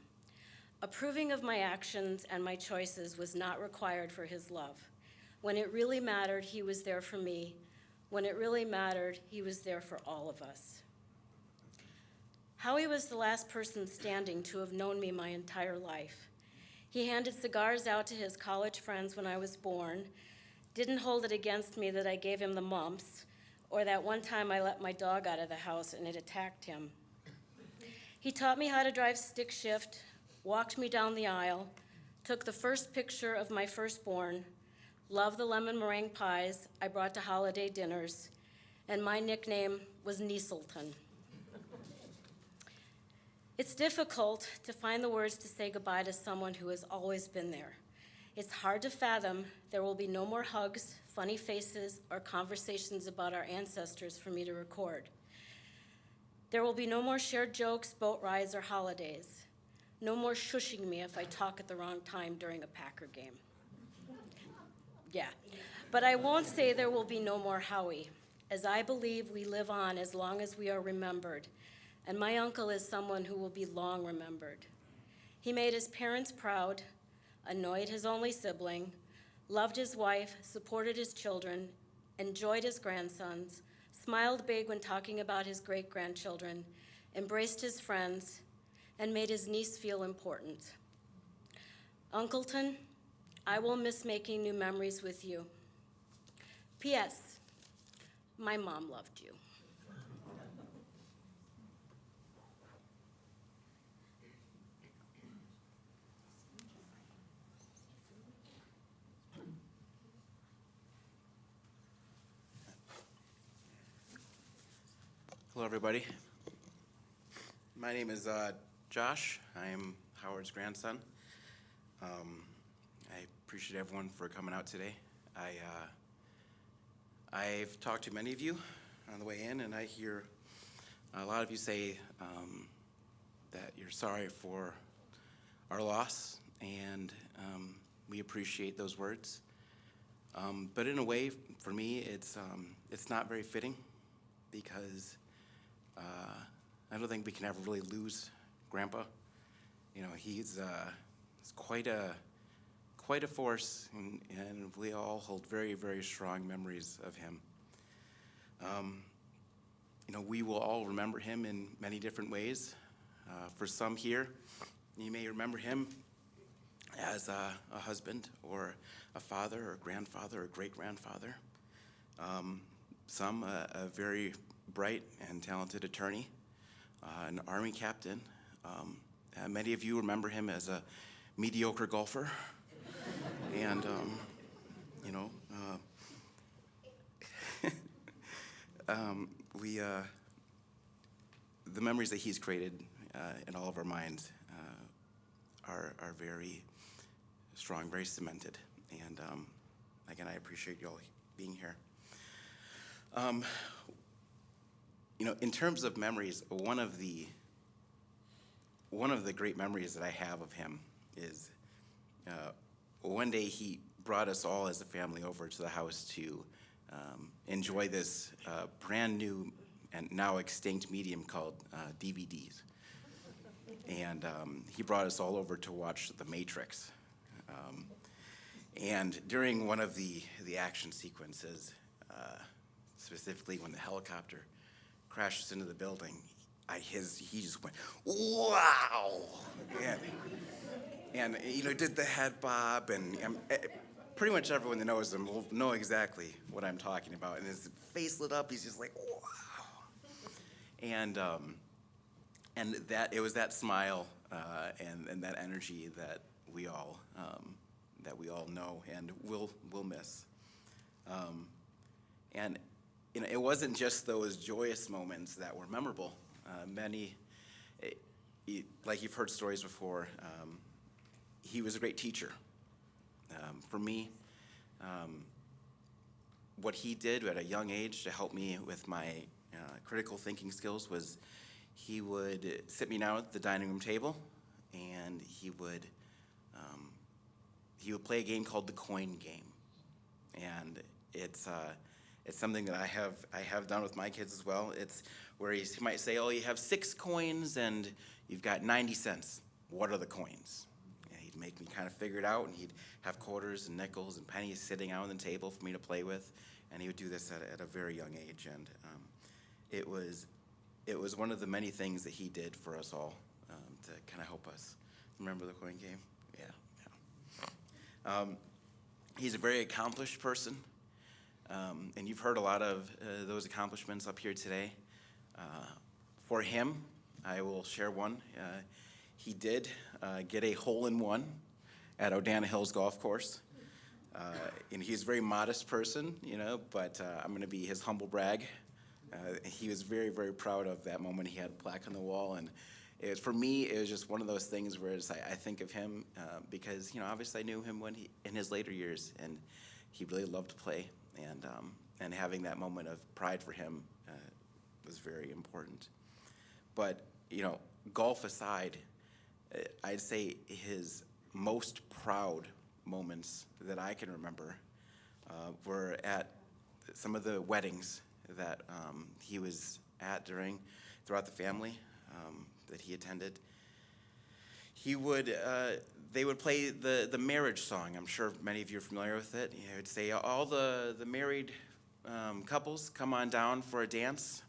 Approving of my actions and my choices was not required for his love. When it really mattered, he was there for me. When it really mattered, he was there for all of us. Howie was the last person standing to have known me my entire life. He handed cigars out to his college friends when I was born, didn't hold it against me that I gave him the mumps, or that one time I let my dog out of the house and it attacked him. He taught me how to drive stick shift, walked me down the aisle, took the first picture of my firstborn, loved the lemon meringue pies I brought to holiday dinners, and my nickname was Nieselton. It's difficult to find the words to say goodbye to someone who has always been there. It's hard to fathom there will be no more hugs, funny faces, or conversations about our ancestors for me to record. There will be no more shared jokes, boat rides, or holidays. No more shushing me if I talk at the wrong time during a Packer game. Yeah, but I won't say there will be no more Howie, as I believe we live on as long as we are remembered, and my uncle is someone who will be long remembered. He made his parents proud, annoyed his only sibling, loved his wife, supported his children, enjoyed his grandsons, smiled big when talking about his great-grandchildren, embraced his friends, and made his niece feel important. Uncleton, I will miss making new memories with you. P.S. My mom loved you. Hello, everybody. My name is Josh. I am Howard's grandson. I appreciate everyone for coming out today. I've talked to many of you on the way in, and I hear a lot of you say that you're sorry for our loss, and we appreciate those words. But in a way, for me, it's not very fitting, because I don't think we can ever really lose Grandpa. You know, he's quite a force, and we all hold very, very strong memories of him. You know, we will all remember him in many different ways. For some here, you may remember him as a husband, or a father, or grandfather, or great-grandfather. Some, a very bright and talented attorney, an Army captain. Many of you remember him as a mediocre golfer. And, you know, the memories that he's created in all of our minds are very strong, very cemented. And again, I appreciate you all being here. You know, in terms of memories, one of the great memories that I have of him is one day he brought us all as a family over to the house to enjoy this brand new and now extinct medium called DVDs. And he brought us all over to watch The Matrix. And during one of the action sequences, specifically when the helicopter crashes into the building, he just went, wow! And you know, did the head bob, and pretty much everyone that knows him will know exactly what I'm talking about. And his face lit up. He's just like, wow! And that it was that smile and that energy that we all know and will miss. And you know, it wasn't just those joyous moments that were memorable. Like you've heard stories before, he was a great teacher. For me, what he did at a young age to help me with my critical thinking skills was he would sit me down at the dining room table, and he would play a game called the coin game. And it's something that I have done with my kids as well. It's where he might say, oh, you have 6 coins and you've got 90 cents. What are the coins? And he'd make me kind of figure it out, and he'd have quarters and nickels and pennies sitting out on the table for me to play with. And he would do this at a very young age. And it was one of the many things that he did for us all to kind of help us. Remember the coin game? Yeah. He's a very accomplished person. And you've heard a lot of those accomplishments up here today. For him, I will share one. He did get a hole-in-one at Odana Hills Golf Course. And he's a very modest person, you know, but I'm going to be his humble brag. He was very, very proud of that moment. He had a plaque on the wall, and for me, it was just one of those things where I think of him because, you know, obviously I knew him in his later years, and he really loved to play, and having that moment of pride for him was very important. But, you know, golf aside, I'd say his most proud moments that I can remember were at some of the weddings that he was at throughout the family that he attended. They would play the marriage song. I'm sure many of you are familiar with it. He would say, all the married couples, come on down for a dance.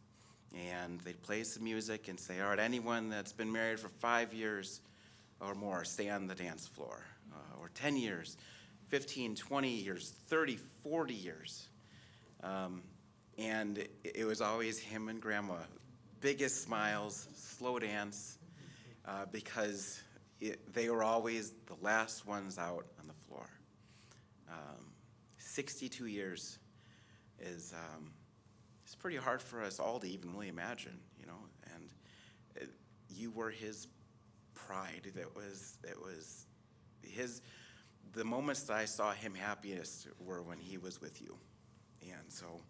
And they'd play some music and say, all right, anyone that's been married for 5 years or more, stay on the dance floor. Or 10 years, 15, 20 years, 30, 40 years. And it was always him and Grandma. Biggest smiles, slow dance, because they were always the last ones out on the floor. 62 years is it's pretty hard for us all to even really imagine, you know. And you were his pride. It was the moments that I saw him happiest were when he was with you. And so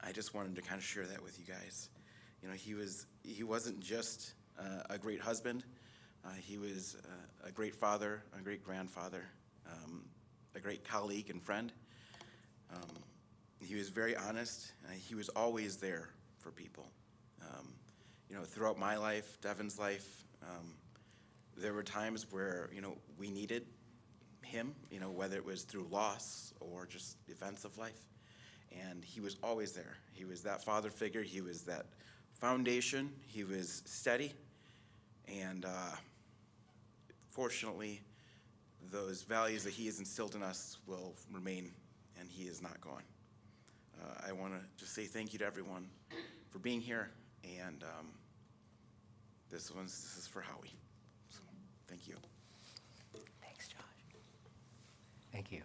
I just wanted to kind of share that with you guys. You know, he wasn't just a great husband. He was a great father, a great grandfather, a great colleague and friend. He was very honest. He was always there for people. Throughout my life, Devin's life, there were times where, we needed him, whether it was through loss or just events of life. And he was always there. He was that father figure. He was that foundation. He was steady. And fortunately, those values that he has instilled in us will remain, and he is not gone. I want to just say thank you to everyone for being here, and this is for Howie. So, thank you. Thanks, Josh. Thank you.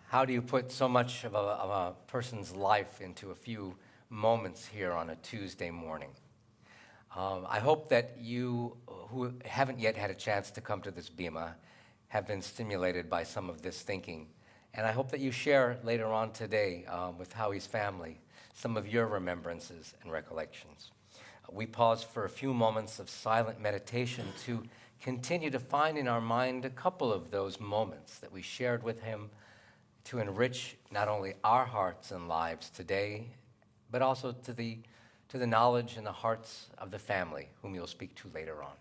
How do you put so much of a person's life into a few moments here on a Tuesday morning? I hope that you, who haven't yet had a chance to come to this bima, have been stimulated by some of this thinking. And I hope that you share later on today with Howie's family some of your remembrances and recollections. We pause for a few moments of silent meditation to continue to find in our mind a couple of those moments that we shared with him to enrich not only our hearts and lives today, but also to the knowledge and the hearts of the family whom you'll speak to later on.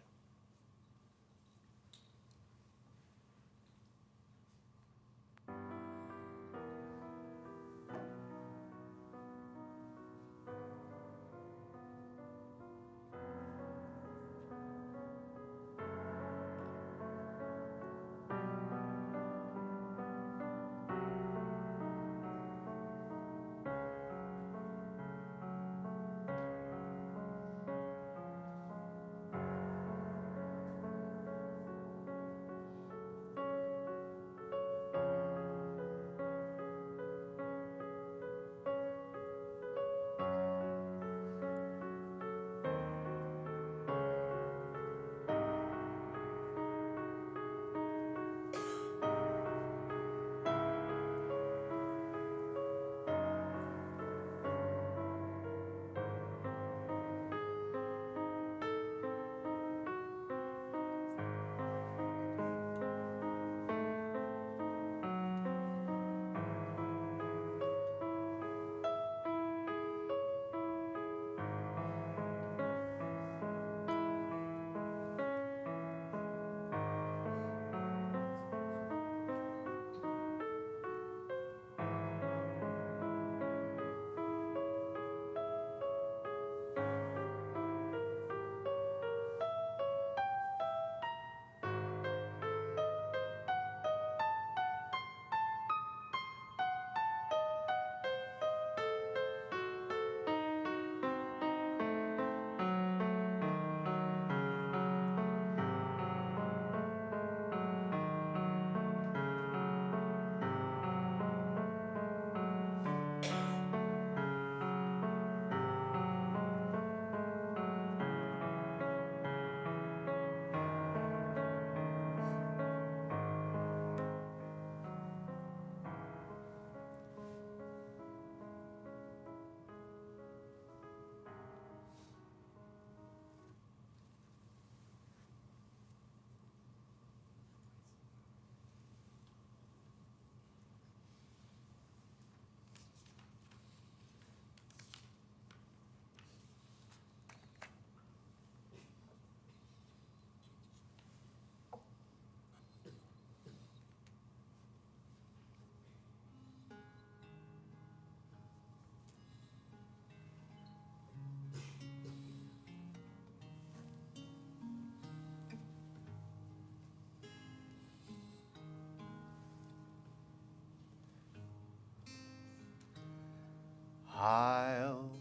I'll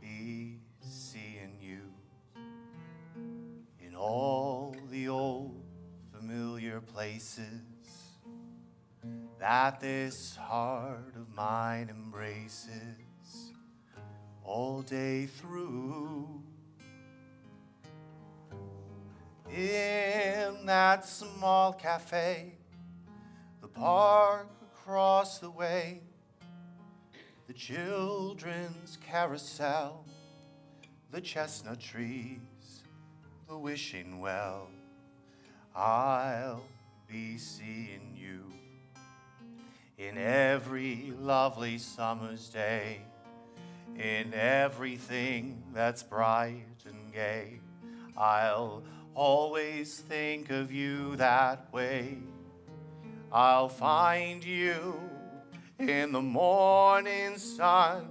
be seeing you in all the old familiar places that this heart of mine embraces all day through. In that small cafe, the park across the way, the the children's carousel, the chestnut trees, the wishing well. I'll be seeing you in every lovely summer's day, in everything that's bright and gay. I'll always think of you that way. I'll find you in the morning sun,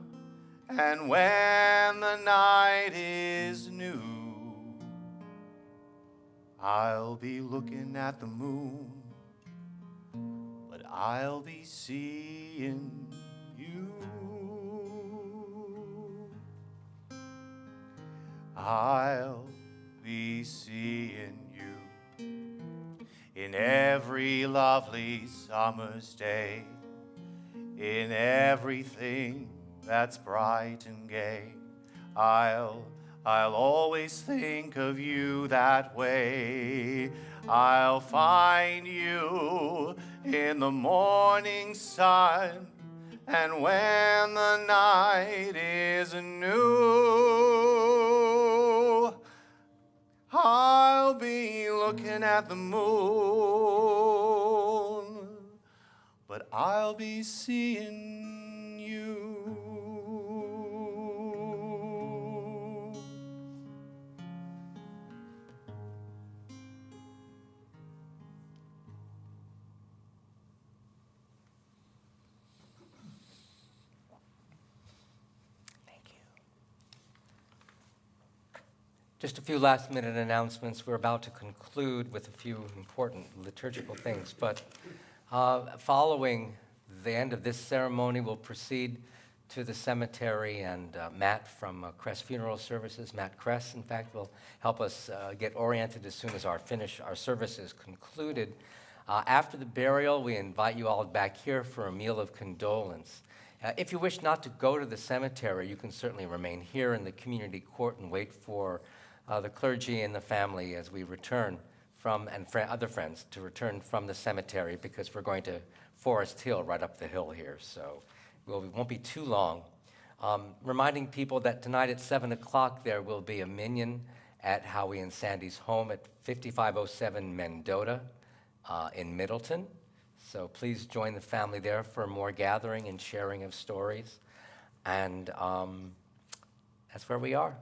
and when the night is new, I'll be looking at the moon, but I'll be seeing you. I'll be seeing you in every lovely summer's day, in everything that's bright and gay. I'll always think of you that way. I'll find you in the morning sun, and when the night is new, I'll be looking at the moon, but I'll be seeing you. Just a few last-minute announcements. We're about to conclude with a few important liturgical things, but following the end of this ceremony, we'll proceed to the cemetery, and Matt from Cress Funeral Services, Matt Cress, in fact, will help us get oriented as soon as our service is concluded. After the burial, we invite you all back here for a meal of condolence. If you wish not to go to the cemetery, you can certainly remain here in the community court and wait for the clergy and the family as we return from, and other friends to return from the cemetery, because we're going to Forest Hill right up the hill here, so it won't be too long. Reminding people that tonight at 7 o'clock there will be a minyan at Howie and Sandy's home at 5507 Mendota in Middleton. So please join the family there for more gathering and sharing of stories. And that's where we are.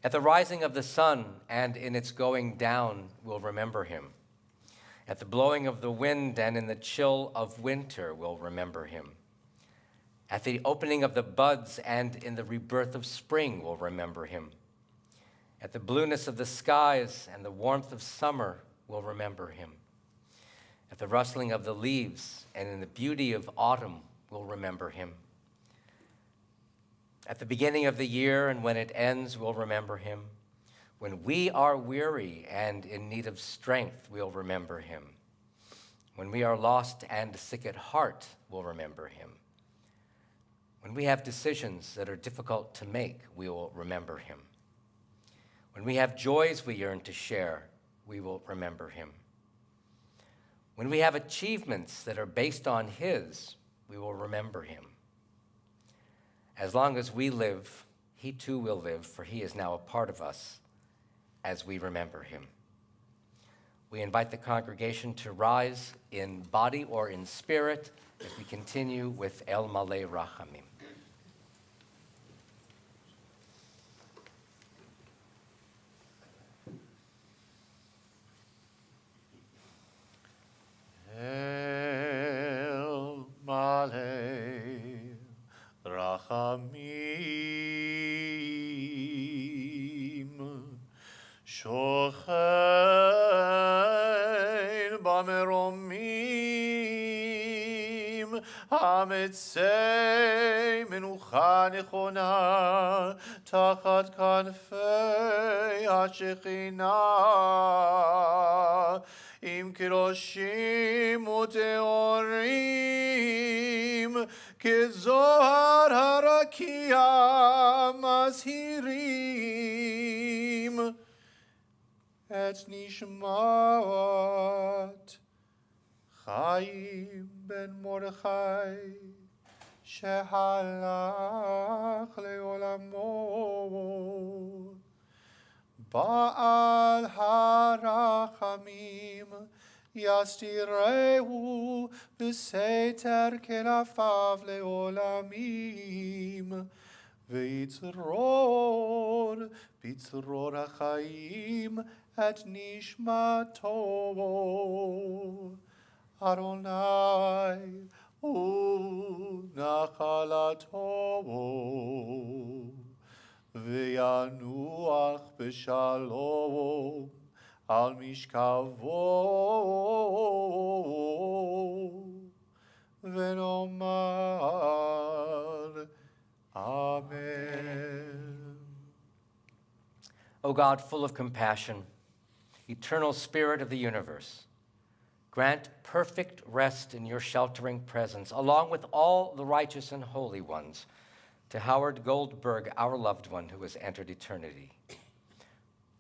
At the rising of the sun and in its going down, we'll remember him. At the blowing of the wind and in the chill of winter, we'll remember him. At the opening of the buds and in the rebirth of spring, we'll remember him. At the blueness of the skies and the warmth of summer, we'll remember him. At the rustling of the leaves and in the beauty of autumn, we'll remember him. At the beginning of the year and when it ends, we'll remember him. When we are weary and in need of strength, we'll remember him. When we are lost and sick at heart, we'll remember him. When we have decisions that are difficult to make, we will remember him. When we have joys we yearn to share, we will remember him. When we have achievements that are based on his, we will remember him. As long as we live, he too will live, for he is now a part of us as we remember him. We invite the congregation to rise in body or in spirit as we continue with El Malei Rachamim. El Malei Rachamim Shochein Bameromim Hamitzei Menucha Nechona Tachat Kanfei HaShekhinah Im Kiroshim Uteorim Kezohar Harakia Mazhirim Et Nishmat Chaim Ben Mordechai שהלך לעולמו. בעל הרחמים יסתירהו בסתר כנפיו לעולמים, ויצרור בצרור החיים את נשמתו. אדוני הוא נחלתו, וינוח בשלום על משכבו, ונאמר Amen. O God, full of compassion, eternal Spirit of the universe, grant perfect rest in your sheltering presence, along with all the righteous and holy ones, to Howard Goldberg, our loved one who has entered eternity.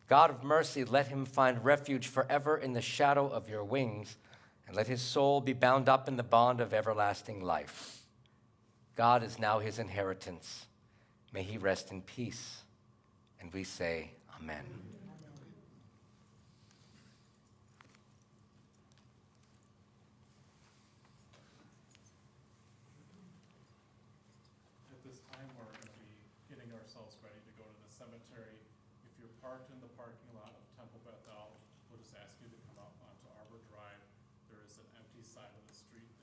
God of mercy, let him find refuge forever in the shadow of your wings, and let his soul be bound up in the bond of everlasting life. God is now his inheritance. May he rest in peace. And we say, Amen. At this time, we're going to be getting ourselves ready to go to the cemetery. If you're parked in the parking lot of Temple Bethel, we'll just ask you to come out onto Arbor Drive. There is an empty side of the street